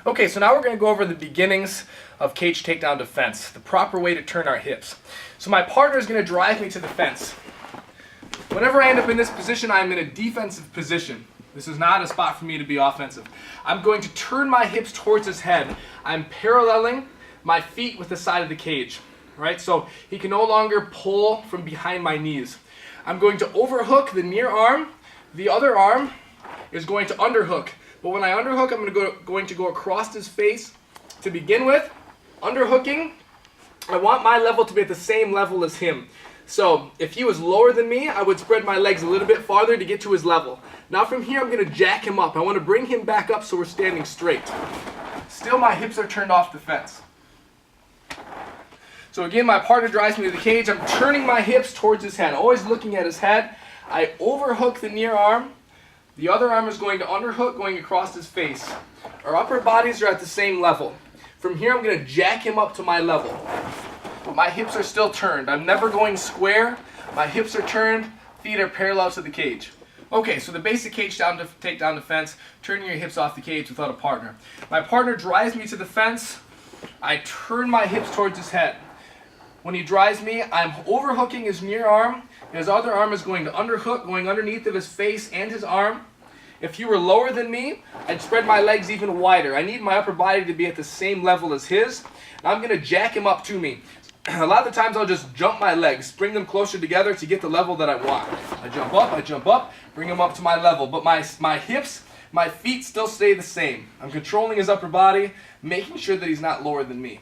Okay, so now we're going to go over the beginnings of cage takedown defense, the proper way to turn our hips. So my partner is going to drive me to the fence. Whenever I end up in this position, I'm in a defensive position. This is not a spot for me to be offensive. I'm going to turn my hips towards his head. I'm paralleling my feet with the side of the cage, right? So he can no longer pull from behind my knees. I'm going to overhook the near arm. The other arm is going to underhook. But when I underhook, I'm going to go across his face to begin with. Underhooking, I want my level to be at the same level as him. So if he was lower than me, I would spread my legs a little bit farther to get to his level. Now from here, I'm going to jack him up. I want to bring him back up so we're standing straight. Still, my hips are turned off the fence. So again, my partner drives me to the cage. I'm turning my hips towards his head, always looking at his head. I overhook the near arm. The other arm is going to underhook, going across his face. Our upper bodies are at the same level. From here, I'm going to jack him up to my level. But my hips are still turned. I'm never going square. My hips are turned, feet are parallel to the cage. Okay, so the basic cage takedown defense, turning your hips off the cage without a partner. My partner drives me to the fence. I turn my hips towards his head. When he drives me, I'm overhooking his near arm. His other arm is going to underhook, going underneath of his face and his arm. If you were lower than me, I'd spread my legs even wider. I need my upper body to be at the same level as his. And I'm going to jack him up to me. A lot of the times I'll just jump my legs, bring them closer together to get the level that I want. I jump up, bring him up to my level. But my hips, my feet still stay the same. I'm controlling his upper body, making sure that he's not lower than me.